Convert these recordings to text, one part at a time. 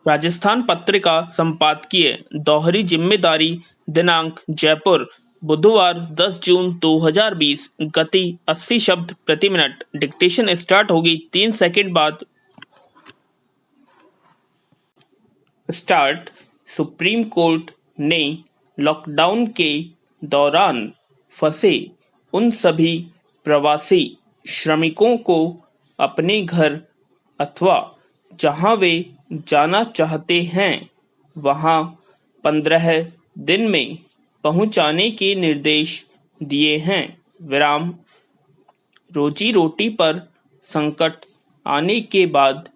राजस्थान पत्रिका संपादकीय दोहरी जिम्मेदारी दिनांक जयपुर बुधवार 10 जून 2020 गति 80 शब्द प्रति मिनट। डिक्टेशन स्टार्ट होगी 3 सेकंड बाद। स्टार्ट। सुप्रीम कोर्ट ने लॉकडाउन के दौरान फंसे उन सभी प्रवासी श्रमिकों को अपने घर अथवा जहां वे जाना चाहते हैं वहां 15 दिन में पहुंचाने के निर्देश दिए हैं। विराम। रोजी रोटी पर संकट आने के बाद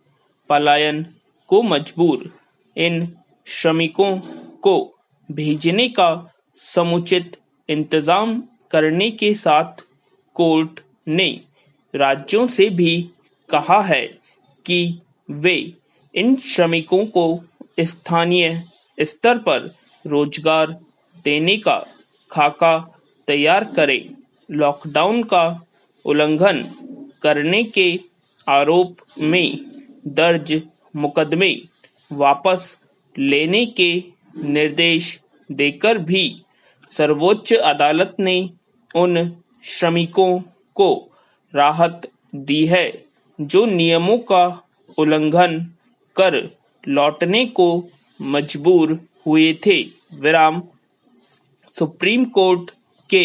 पलायन को मजबूर इन श्रमिकों को भेजने का समुचित इंतजाम करने के साथ कोर्ट ने राज्यों से भी कहा है कि वे इन श्रमिकों को स्थानीय स्तर पर रोजगार देने का खाका तैयार करें। लॉकडाउन का उल्लंघन करने के आरोप में दर्ज मुकदमे वापस लेने के निर्देश देकर भी सर्वोच्च अदालत ने उन श्रमिकों को राहत दी है जो नियमों का उल्लंघन कर लौटने को मजबूर हुए थे। विराम। सुप्रीम कोर्ट के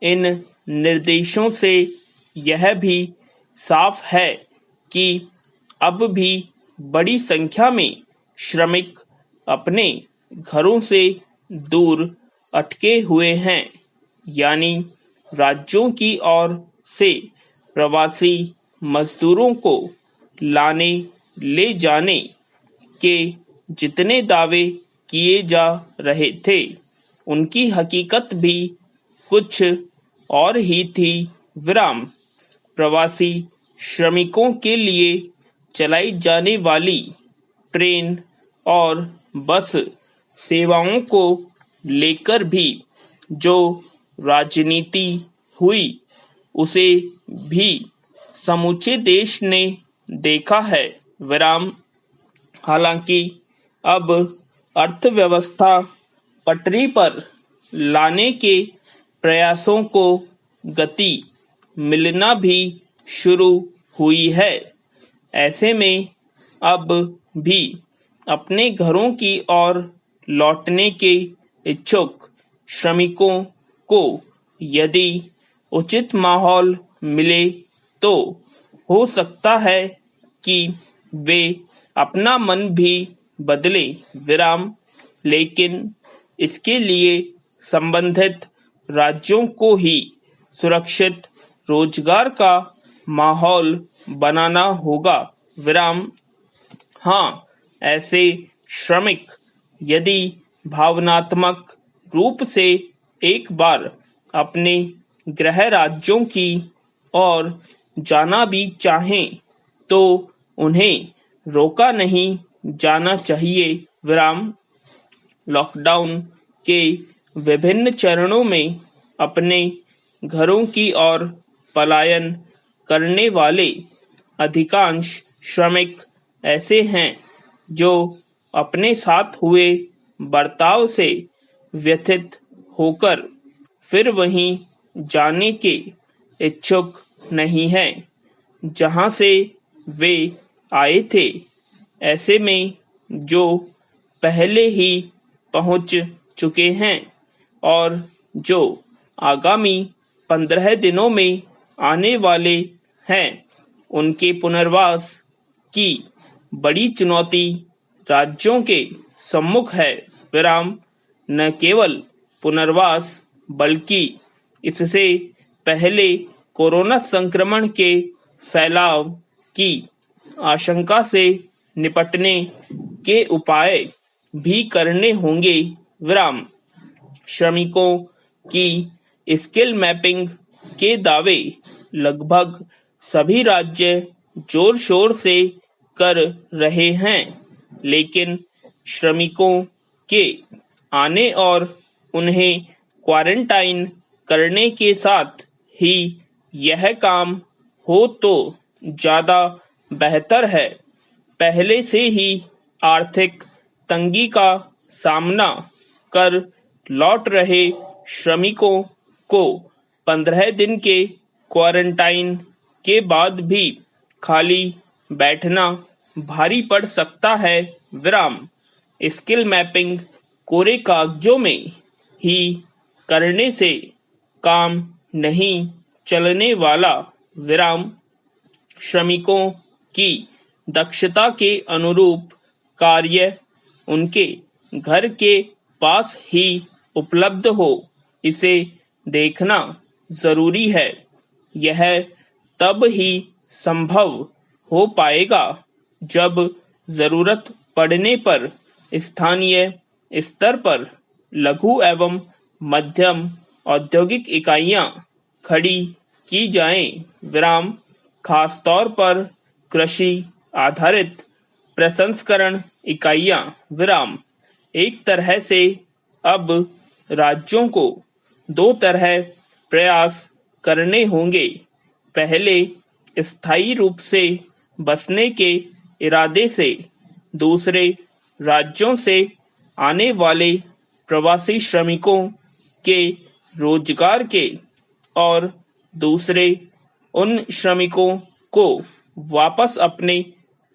इन निर्देशों से यह भी साफ है कि अब भी बड़ी संख्या में श्रमिक अपने घरों से दूर अटके हुए हैं, यानी राज्यों की ओर से प्रवासी मजदूरों को लाने ले जाने के जितने दावे किए जा रहे थे उनकी हकीकत भी कुछ और ही थी। विराम। प्रवासी श्रमिकों के लिए चलाई जाने वाली ट्रेन और बस सेवाओं को लेकर भी जो राजनीति हुई उसे भी समूचे देश ने देखा है। विराम। हालांकि अब अर्थव्यवस्था पटरी पर लाने के प्रयासों को गति मिलना भी शुरू हुई है। ऐसे में अब भी अपने घरों की ओर लौटने के इच्छुक श्रमिकों को यदि उचित माहौल मिले तो हो सकता है कि वे अपना मन भी बदले। विराम। लेकिन इसके लिए संबंधित राज्यों को ही सुरक्षित रोजगार का माहौल बनाना होगा। विराम। हाँ, ऐसे श्रमिक यदि भावनात्मक रूप से एक बार अपने गृह राज्यों की ओर जाना भी चाहें तो उन्हें रोका नहीं जाना चाहिए। विराम। लॉकडाउन के विभिन्न चरणों में अपने घरों की ओर पलायन करने वाले अधिकांश श्रमिक ऐसे हैं जो अपने साथ हुए बर्ताव से व्यथित होकर फिर वहीं जाने के इच्छुक नहीं हैं जहां से वे आए थे। ऐसे में जो पहले ही पहुंच चुके हैं और जो आगामी 15 दिनों में आने वाले हैं उनके पुनर्वास की बड़ी चुनौती राज्यों के सम्मुख है। विराम। न केवल पुनर्वास बल्कि इससे पहले कोरोना संक्रमण के फैलाव की आशंका से निपटने के उपाय भी करने होंगे। विराम। श्रमिकों की स्किल मैपिंग के दावे लगभग सभी राज्य जोर शोर से कर रहे हैं, लेकिन श्रमिकों के आने और उन्हें क्वारंटाइन करने के साथ ही यह काम हो तो ज्यादा बेहतर है। पहले से ही आर्थिक तंगी का सामना कर लौट रहे श्रमिकों को 15 दिन के क्वारंटाइन के बाद भी खाली बैठना भारी पड़ सकता है। विराम स्किल मैपिंग कोरे कागजों में ही करने से काम नहीं चलने वाला। विराम श्रमिकों की दक्षता के अनुरूप कार्य उनके घर के पास ही उपलब्ध हो, इसे देखना जरूरी है। यह तब ही संभव हो पाएगा जब जरूरत पड़ने पर स्थानीय स्तर पर लघु एवं मध्यम औद्योगिक इकाइयां खड़ी की जाएं। विराम खासतौर पर कृषि आधारित प्रसंस्करण इकाइयां। विराम एक तरह से अब राज्यों को दो तरह प्रयास करने होंगे। पहले स्थायी रूप से बसने के इरादे से दूसरे राज्यों से आने वाले प्रवासी श्रमिकों के रोजगार के और दूसरे उन श्रमिकों को वापस अपने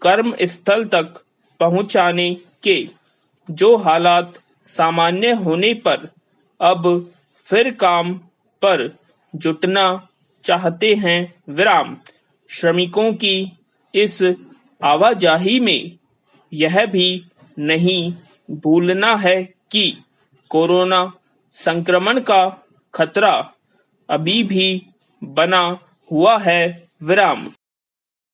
कर्म स्थल तक पहुंचाने के, जो हालात सामान्य होने पर अब फिर काम पर जुटना चाहते हैं। विराम श्रमिकों की इस आवाजाही में यह भी नहीं भूलना है कि कोरोना संक्रमण का खतरा अभी भी बना हुआ है। विराम